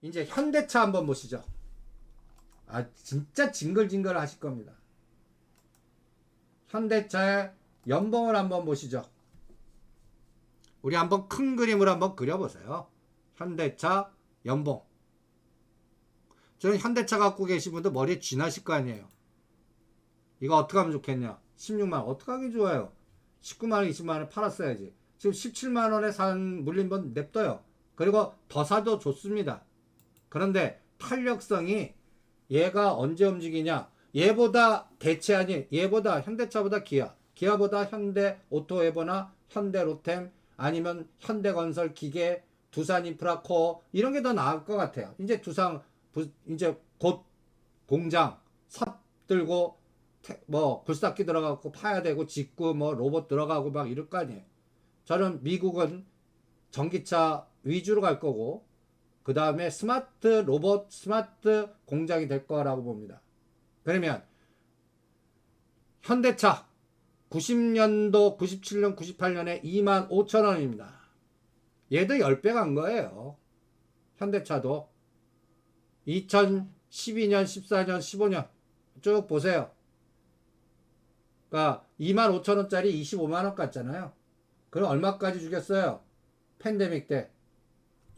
이제 현대차 한번 보시죠. 아, 진짜 징글징글 하실 겁니다. 현대차의 연봉을 한번 보시죠. 우리 한번 큰 그림을 한번 그려보세요. 현대차 연봉. 저는 현대차 갖고 계신 분들 머리에 쥐나실 거 아니에요. 이거 어떻게 하면 좋겠냐. 16만원 어떻게 하기 좋아요. 19만원 20만원 팔았어야지. 지금 17만원에 산 물린번 냅둬요. 그리고 더 사도 좋습니다. 그런데 탄력성이 얘가 언제 움직이냐. 얘보다 대체 아닌 얘보다 현대차보다 기아보다 현대오토에버나 현대로템 아니면 현대건설 기계 두산인프라코어 이런 게 더 나을 것 같아요. 이제 이제 곧 공장 삽 들고 뭐 굴삭기 들어가고 파야 되고 짓고 뭐 로봇 들어가고 막 이럴 거 아니에요. 저는 미국은 전기차 위주로 갈 거고 그 다음에 스마트 로봇 스마트 공장이 될 거라고 봅니다. 그러면 현대차 90년도 97년 98년에 25,000원입니다. 얘도 10배 간 거예요. 현대차도 2012년 14년 15년 쭉 보세요. 그러니까 25,000원짜리 25만원 갔잖아요. 그럼 얼마까지 죽였어요? 팬데믹 때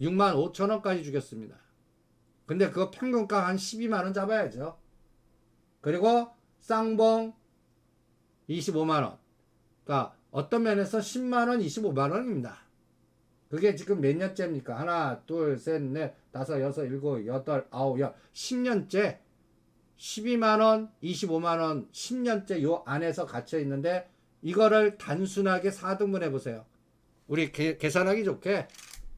65,000원까지 죽였습니다. 근데 그거 평균가 한 12만원 잡아야죠. 그리고 쌍봉 25만원. 그러니까 어떤 면에서 10만원 25만원입니다. 그게 지금 몇 년째입니까? 하나 둘 셋 넷 다섯 여섯 일곱 여덟 아홉 10년째 12만원 25만원 10년째 요 안에서 갇혀 있는데 이거를 단순하게 4등분 해보세요. 우리 계산하기 좋게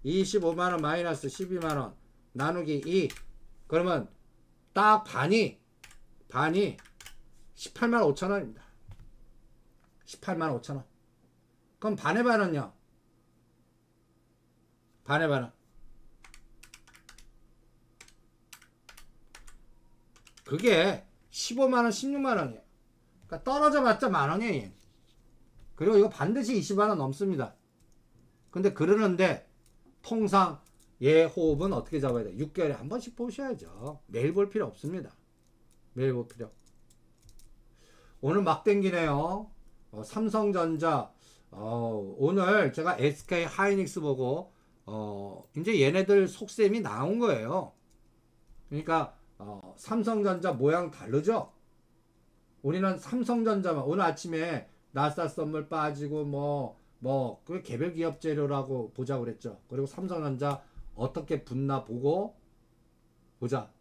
25만원 마이너스 12만원 나누기 2 그러면 딱 반이 18만 5천원입니다. 18만 5천원. 그럼 반의 반은요? 반의 반은 그게 15만원 16만원이에요. 그러니까 떨어져 봤자 만원이에요. 그리고 이거 반드시 20만원 넘습니다. 근데 그러는데 통상 얘 호흡은 어떻게 잡아야 돼? 6개월에 한 번씩 보셔야죠. 매일 볼 필요 없습니다. 매일 볼 필요. 오늘 막 땡기네요. 삼성전자 오늘 제가 SK 하이닉스 보고 이제 얘네들 속셈이 나온 거예요. 그러니까 삼성전자 모양 다르죠. 우리는 삼성전자만 오늘 아침에 나스닥 선물 빠지고 그 개별 기업 재료라고 보자 그랬죠. 그리고 삼성전자 어떻게 붙나 보고 보자.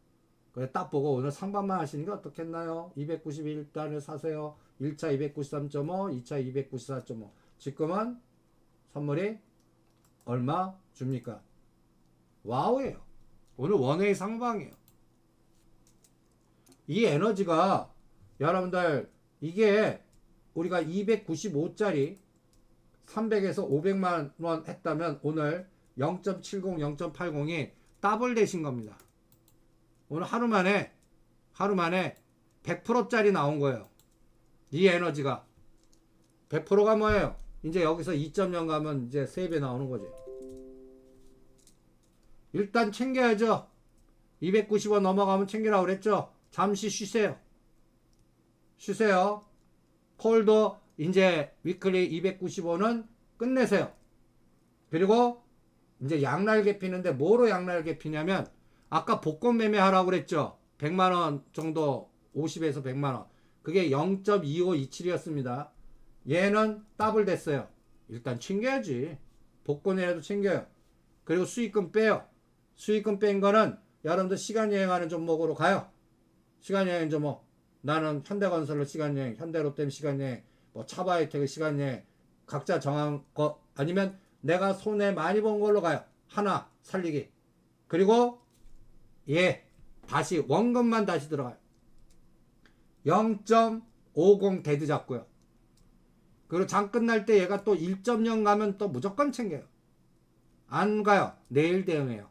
그래 딱 보고 오늘 상반만 하시는 게 어떻겠나요? 291단을 사세요. 1차 293.5, 2차 294.5. 지금은 선물이 얼마 줍니까? 와우예요. 오늘 원웨이 상방이에요. 이 에너지가 여러분들 이게 우리가 295짜리 300에서 500만 원 했다면 오늘 0.70, 0.80이 더블 되신 겁니다. 오늘 하루 만에 100%짜리 나온 거예요. 이 에너지가 100%가 뭐예요? 이제 여기서 2.0 가면 이제 3배 나오는 거지. 일단 챙겨야죠. 290원 넘어가면 챙기라고 그랬죠. 잠시 쉬세요. 콜도 이제 위클리 295는 끝내세요. 그리고 이제 양날개 피는데 뭐로 양날개 피냐면 아까 복권 매매 하라고 그랬죠. 100만원 정도 50에서 100만원. 그게 0.2527이었습니다. 얘는 더블 됐어요. 일단 챙겨야지. 복권이라도 챙겨요. 그리고 수익금 빼요. 수익금 뺀 거는 여러분들 시간여행하는 종목으로 가요. 시간여행 종목. 나는 현대건설로 시간여행, 현대로템 시간여행, 뭐 차바이텍 시간여행 각자 정한 거 아니면 내가 손해 많이 본 걸로 가요. 하나 살리기. 그리고 다시 원금만 다시 들어가요. 0.50 데드 잡고요. 그리고 장 끝날 때 얘가 또 1.0 가면 또 무조건 챙겨요. 안 가요. 내일 대응해요.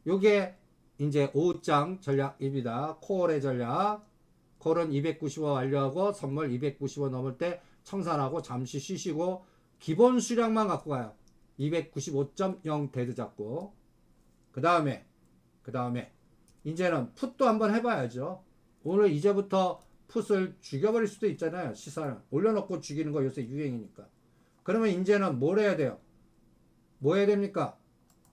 요게 이제 5장 전략입니다. 콜의 전략. 콜은 295 완료하고 선물 295 넘을 때 청산하고 잠시 쉬시고 기본 수량만 갖고 가요. 295.0 데드 잡고 그 다음에 그 다음에 이제는 풋도 한번 해봐야죠. 오늘 이제부터 풋을 죽여버릴 수도 있잖아요. 시사를 올려놓고 죽이는 거 요새 유행이니까. 그러면 이제는 뭘 해야 돼요? 뭐 해야 됩니까?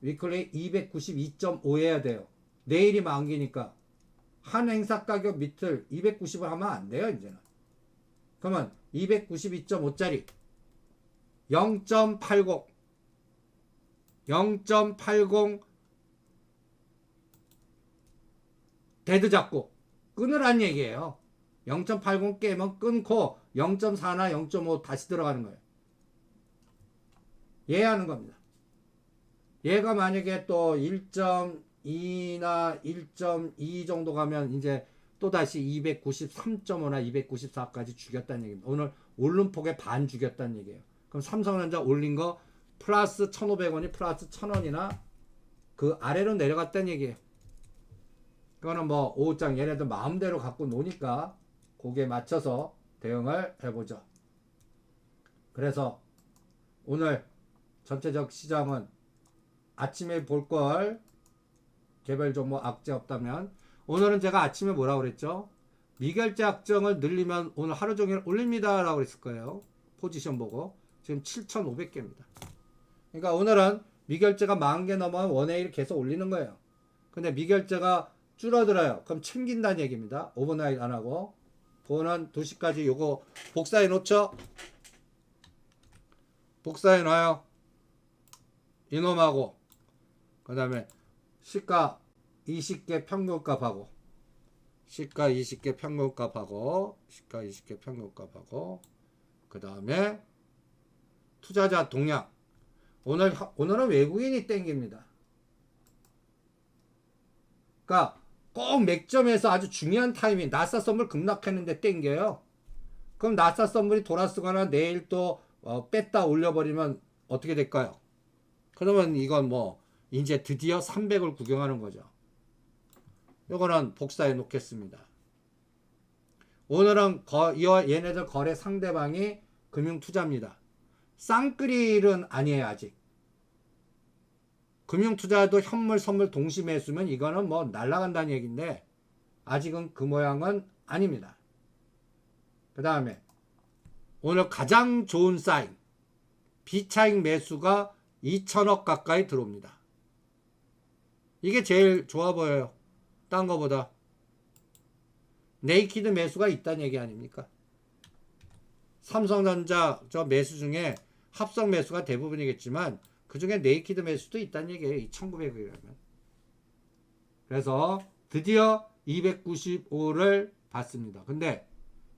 위클리 292.5 해야 돼요. 내일이 만기니까 한 행사 가격 밑을 290을 하면 안 돼요. 이제는. 그러면 292.5짜리 0.80 데드 잡고 끊으란 얘기예요. 0.80 깨면 끊고 0.4나 0.5 다시 들어가는 거예요. 얘하는 겁니다. 얘가 만약에 또 1.2나 1.2 정도 가면 이제 또 다시 293.5나 294까지 죽였다는 얘기입니다. 오늘 오른 폭에 반 죽였다는 얘기예요. 그럼 삼성전자 올린 거 플러스 1,500원이 플러스 1,000원이나 그 아래로 내려갔다는 얘기예요. 그거는 뭐 오후장 얘네들 마음대로 갖고 노니까 거기에 맞춰서 대응을 해보죠. 그래서 오늘 전체적 시장은 아침에 볼 걸 개별 종목 악재 없다면 오늘은 제가 아침에 뭐라고 그랬죠? 미결제 확정을 늘리면 오늘 하루 종일 올립니다 라고 그랬을 거예요. 포지션 보고 지금 7,500개입니다. 그러니까 오늘은 미결제가 10,000개 넘으면 원웨이를 계속 올리는 거예요. 근데 미결제가 줄어들어요. 그럼 챙긴다는 얘기입니다. 오버나잇 안 하고 그거는 2시까지 요거 복사해 놓죠. 복사해 놔요. 이놈하고 그 다음에 시가 20개 평균값하고 시가 20개 평균값하고 시가 20개 평균값하고 그 다음에 투자자 동향. 오늘은 외국인이 땡깁니다. 그러니까 꼭 맥점에서 아주 중요한 타이밍 나사 선물 급락했는데 땡겨요. 그럼 나사 선물이 돌아서거나 내일 또 뺐다 올려버리면 어떻게 될까요? 그러면 이건 뭐 이제 드디어 300을 구경하는 거죠. 요거는 복사해 놓겠습니다. 오늘은 얘네들 거래 상대방이 금융투자입니다. 쌍끌일은 아니에요. 아직 금융투자도 현물 선물 동시 매수면 이거는 뭐 날라간다는 얘기인데 아직은 그 모양은 아닙니다. 그 다음에 오늘 가장 좋은 사인 비차익 매수가 2천억 가까이 들어옵니다. 이게 제일 좋아 보여요. 딴 거보다. 네이키드 매수가 있다는 얘기 아닙니까? 삼성전자 저 매수 중에 합성 매수가 대부분이겠지만 그 중에 네이키드 매수도 있다는 얘기예요. 2,900이라면. 그래서 드디어 295를 봤습니다. 근데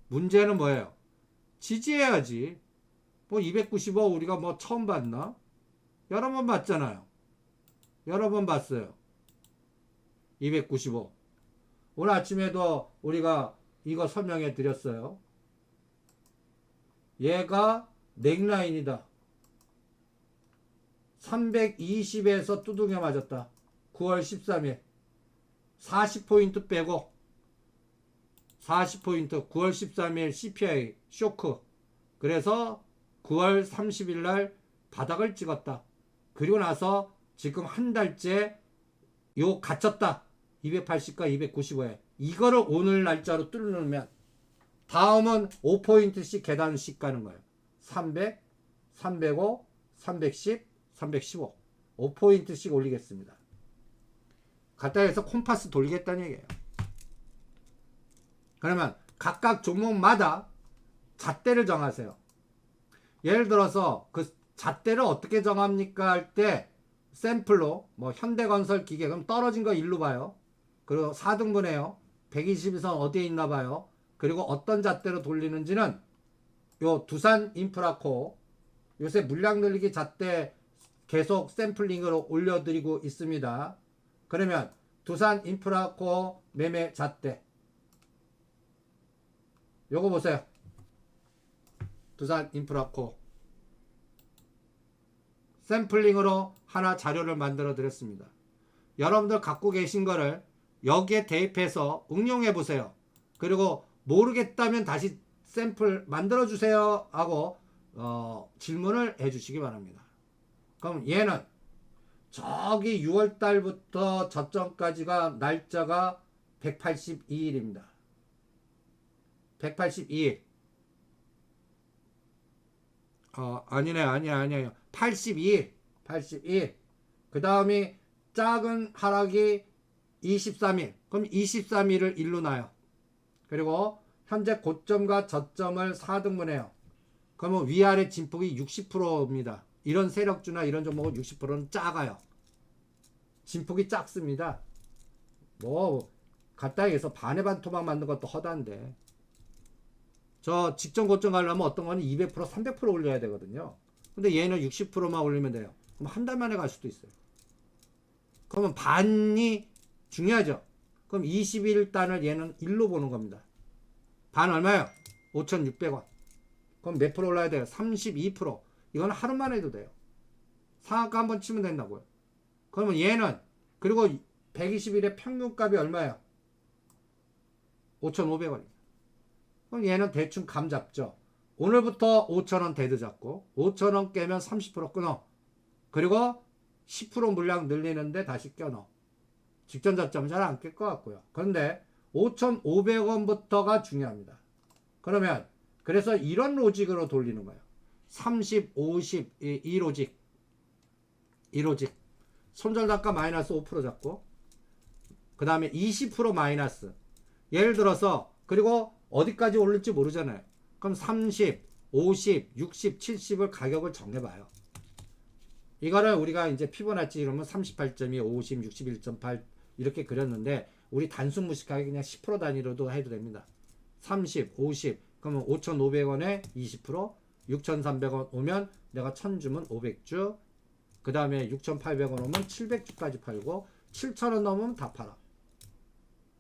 문제는 뭐예요? 지지해야지. 뭐 295 우리가 뭐 처음 봤나? 여러 번 봤잖아요. 여러 번 봤어요. 295. 오늘 아침에도 우리가 이거 설명해 드렸어요. 얘가 넥라인이다. 320에서 두둥겨 맞았다. 9월 13일 40포인트 빼고 40포인트 9월 13일 CPI 쇼크. 그래서 9월 30일 날 바닥을 찍었다. 그리고 나서 지금 한 달째 요 갇혔다. 280과 295에 이거를 오늘 날짜로 뚫으면 다음은 5포인트씩 계단씩 가는 거예요. 300, 305, 310, 315 5포인트씩 올리겠습니다. 갖다 해서 콤파스 돌리겠다는 얘기예요. 그러면 각각 종목마다 잣대를 정하세요. 예를 들어서 그 잣대를 어떻게 정합니까 할 때 샘플로 뭐 현대건설 기계 그럼 떨어진 거 일로 봐요. 그리고 4등분해요. 121선 어디에 있나 봐요. 그리고 어떤 잣대로 돌리는지는 요 두산 인프라코 요새 물량 늘리기 잣대 계속 샘플링으로 올려드리고 있습니다. 그러면 두산 인프라코 매매 잣대 요거 보세요. 두산 인프라코 샘플링으로 하나 자료를 만들어 드렸습니다. 여러분들 갖고 계신 거를 여기에 대입해서 응용해 보세요. 그리고 모르겠다면 다시 샘플 만들어 주세요 하고 질문을 해 주시기 바랍니다. 그럼 얘는 저기 6월 달부터 저점까지가 날짜가 182일입니다. 182일. 아니에요. 82일. 82일. 그 다음에 작은 하락이 23일. 그럼 23일을 일로 놔요. 그리고 현재 고점과 저점을 4등분해요. 그러면 위아래 진폭이 60%입니다. 이런 세력주나 이런 종목은 60%는 작아요. 진폭이 작습니다. 뭐 갖다 해서 반의 반 토막 만든 것도 허다한데, 저 직전 고점 가려면 어떤 거는 200% 300% 올려야 되거든요. 근데 얘는 60%만 올리면 돼요. 그럼 한 달 만에 갈 수도 있어요. 그러면 반이 중요하죠. 그럼 21단을 얘는 1로 보는 겁니다. 반 얼마예요? 5,600원. 그럼 몇 프로 올라야 돼요? 32%. 이건 하루만 해도 돼요. 상한가 한번 치면 된다고요. 그러면 얘는, 그리고 120일의 평균값이 얼마예요? 5,500원입니다. 그럼 얘는 대충 감 잡죠. 오늘부터 5,000원 대드 잡고 5,000원 깨면 30% 끊어. 그리고 10% 물량 늘리는데 다시 껴넣어. 직전 저점 잘 안 깰 것 같고요. 그런데 5,500원부터가 중요합니다. 그러면 그래서 이런 로직으로 돌리는 거예요. 30, 50, 2로직. 2로직. 손절단가 마이너스 5% 잡고, 그 다음에 20% 마이너스. 예를 들어서, 그리고 어디까지 오를지 모르잖아요. 그럼 30, 50, 60, 70을 가격을 정해봐요. 이거를 우리가 이제 피보나치 이러면 38.2, 50, 61.8 이렇게 그렸는데, 우리 단순 무식하게 그냥 10% 단위로도 해도 됩니다. 30, 50, 그러면 5,500원에 20%, 6,300원 오면 내가 1,000 주면 500주, 그 다음에 6,800원 오면 700주까지 팔고, 7,000원 넘으면 다 팔아.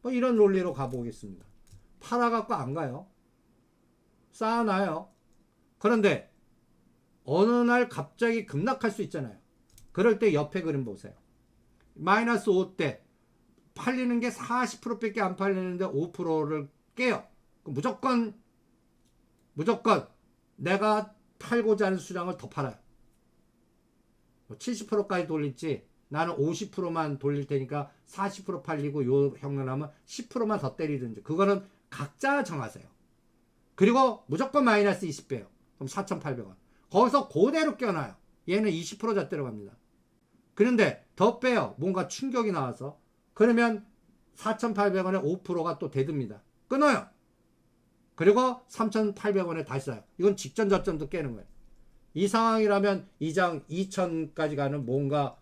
뭐 이런 논리로 가보겠습니다. 팔아갖고 안 가요. 쌓아놔요. 그런데 어느 날 갑자기 급락할 수 있잖아요. 그럴 때 옆에 그림 보세요. 마이너스 5대 팔리는 게 40%밖에 안 팔리는데 5%를 깨요. 무조건 내가 팔고자 하는 수량을 더 팔아요. 70%까지 돌릴지, 나는 50%만 돌릴 테니까 40% 팔리고 요 형편하면 10%만 더 때리든지, 그거는 각자 정하세요. 그리고 무조건 마이너스 20배요. 그럼 4,800원. 거기서 그대로 껴놔요. 얘는 20% 잣대로 갑니다. 그런데 더 빼요. 뭔가 충격이 나와서. 그러면 4,800원에 5%가 또 대듭니다. 끊어요. 그리고 3,800원에 다시 사요. 이건 직전 저점도 깨는 거예요. 이 상황이라면 이장 2,000까지 가는 뭔가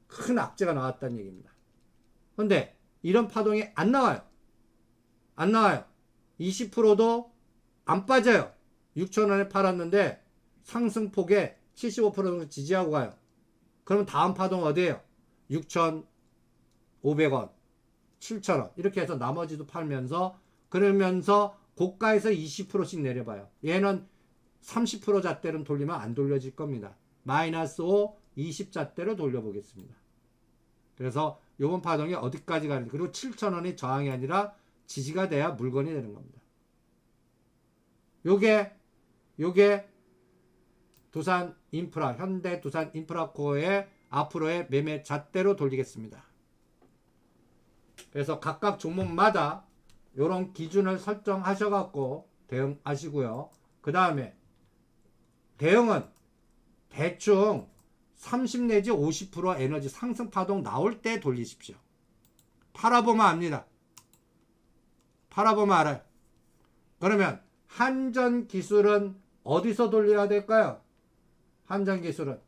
큰 악재가 나왔다는 얘기입니다. 그런데 이런 파동이 안 나와요. 20%도 안 빠져요. 6,000원에 팔았는데 상승폭에 75% 정도 지지하고 가요. 그러면 다음 파동 어디예요? 6,500원, 7,000원 이렇게 해서 나머지도 팔면서, 그러면서 고가에서 20%씩 내려봐요. 얘는 30% 잣대는 돌리면 안 돌려질 겁니다. 마이너스 5, 20 잣대로 돌려보겠습니다. 그래서 요번 파동이 어디까지 가는지, 그리고 7,000원이 저항이 아니라 지지가 돼야 물건이 되는 겁니다. 요게 두산 인프라, 현대 두산 인프라코어의 앞으로의 매매 잣대로 돌리겠습니다. 그래서 각각 종목마다 요런 기준을 설정하셔갖고 대응하시고요. 그 다음에 대응은 대충 30 내지 50% 에너지 상승 파동 나올 때 돌리십시오. 팔아보면 압니다. 팔아보면 알아요. 그러면 한전 기술은 어디서 돌려야 될까요? 한전 기술은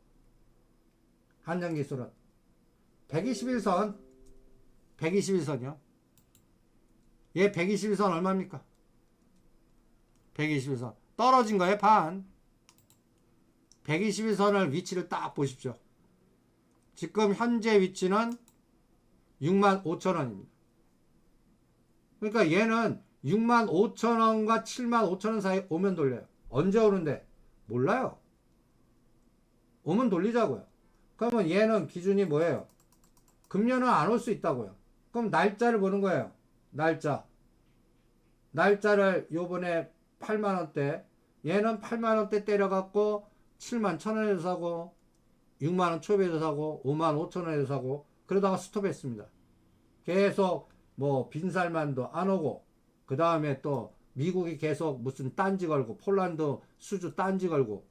121선 121선이요. 얘 121선 얼마입니까? 121선 떨어진 거에 반. 121선을 위치를 딱 보십시오. 지금 현재 위치는 65,000원입니다. 그러니까 얘는 65,000원과 75,000원 사이 오면 돌려요. 언제 오는데? 몰라요. 오면 돌리자고요. 그러면 얘는 기준이 뭐예요? 금년은 안 올 수 있다고요. 그럼 날짜를 보는 거예요. 날짜를 요번에 8만원대, 얘는 8만원대 때려갖고 71,000원에서 사고 6만원 초배에서 사고 5만 5천원에서 사고 그러다가 스톱했습니다. 계속 뭐 빈살만도 안 오고 그 다음에 또 미국이 계속 무슨 딴지 걸고 폴란드 수주 딴지 걸고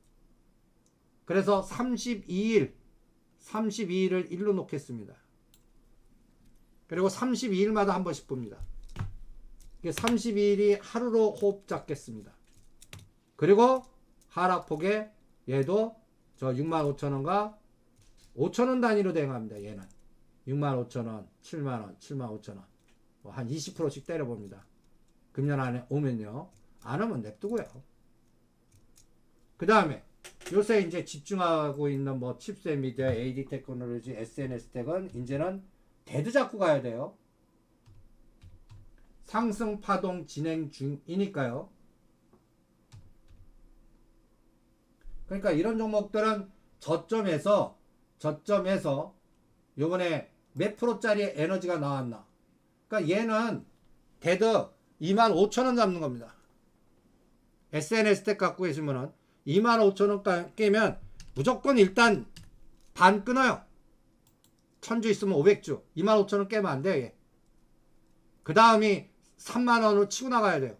그래서 32일을 일로 놓겠습니다. 그리고 32일마다 한 번씩 봅니다. 32일이 하루로 호흡 잡겠습니다. 그리고 하락폭에 얘도 저 65,000원과 5,000원 단위로 대응합니다. 얘는 65,000원, 7만원, 75,000원 뭐 한 20%씩 때려봅니다. 금년 안에 오면요. 안 오면 냅두고요. 그 다음에 요새 이제 집중하고 있는 뭐 칩셋 미디어, AD 테크놀로지, SNS 텍은 이제는 데드 잡고 가야 돼요. 상승 파동 진행 중이니까요. 그러니까 이런 종목들은 저점에서 요번에 몇 프로짜리 에너지가 나왔나. 그러니까 얘는 데드 25,000원 잡는 겁니다. SNS 텍 갖고 계시면은 25,000원 깨면 무조건 일단 반 끊어요. 1000주 있으면 500주. 25,000원 깨면 안 돼요. 얘. 그 다음이 3만원으로 치고 나가야 돼요.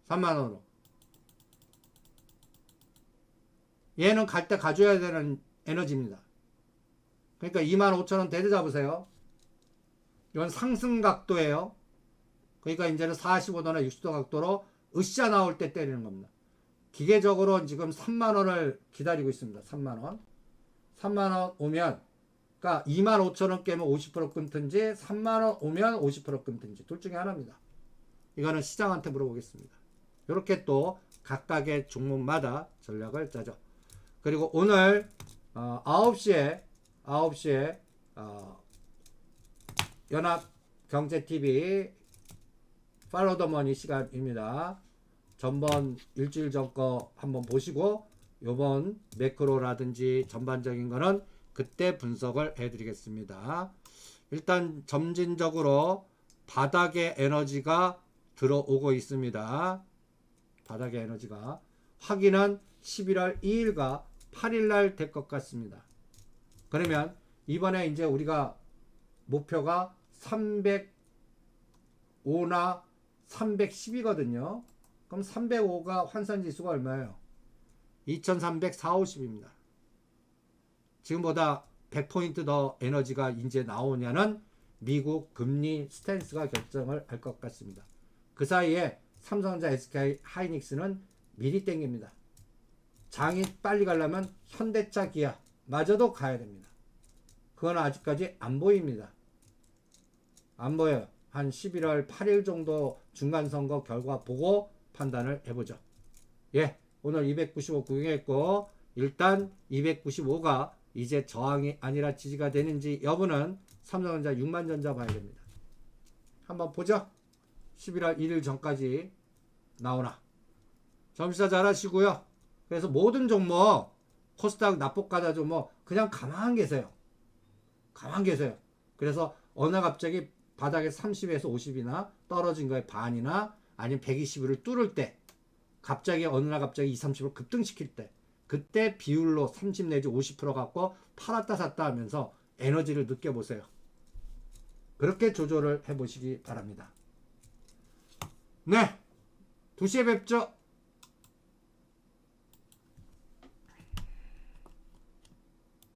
3만원으로. 얘는 갈 때 가져야 되는 에너지입니다. 그러니까 25,000원 데드 잡으세요. 이건 상승 각도예요. 그러니까 이제는 45도나 60도 각도로 으쌰 나올 때 때리는 겁니다. 기계적으로 지금 3만원을 기다리고 있습니다. 3만원. 3만원 오면, 그러니까 25,000원 깨면 50% 끊든지, 3만원 오면 50% 끊든지, 둘 중에 하나입니다. 이거는 시장한테 물어보겠습니다. 이렇게 또 각각의 종목마다 전략을 짜죠. 그리고 오늘 9시에 연합경제TV 팔로우 더 머니 시간입니다. 전번 일주일 전 거 한번 보시고 요번 매크로라든지 전반적인 거는 그때 분석을 해드리겠습니다. 일단 점진적으로 바닥의 에너지가 들어오고 있습니다. 바닥의 에너지가 확인은 11월 2일과 8일날 될 것 같습니다. 그러면 이번에 이제 우리가 목표가 305나 310이거든요. 그럼 305가 환산지수가 얼마예요? 2340입니다. 지금보다 100포인트 더 에너지가 이제 나오냐는 미국 금리 스탠스가 결정을 할 것 같습니다. 그 사이에 삼성전자, SK 하이닉스는 미리 땡깁니다. 장이 빨리 가려면 현대차, 기아 마저도 가야 됩니다. 그건 아직까지 안 보입니다. 안 보여요. 한 11월 8일 정도 중간선거 결과 보고 판단을 해보죠. 예, 오늘 295 구경했고 일단 295가 이제 저항이 아니라 지지가 되는지 여부는 삼성전자 6만전자 봐야 됩니다. 한번 보죠. 11월 1일 전까지 나오나. 점수사 잘 하시고요. 그래서 모든 종목 코스닥 납폭가다 뭐 그냥 가만 계세요. 가만 계세요. 그래서 어느 갑자기 바닥에 30에서 50이나 떨어진 거에 반이나 아니면 120을 뚫을 때 갑자기 어느 날 갑자기 20, 30을 급등시킬 때 그때 비율로 30 내지 50% 갖고 팔았다 샀다 하면서 에너지를 느껴보세요. 그렇게 조절을 해보시기 바랍니다. 네, 2시에 뵙죠.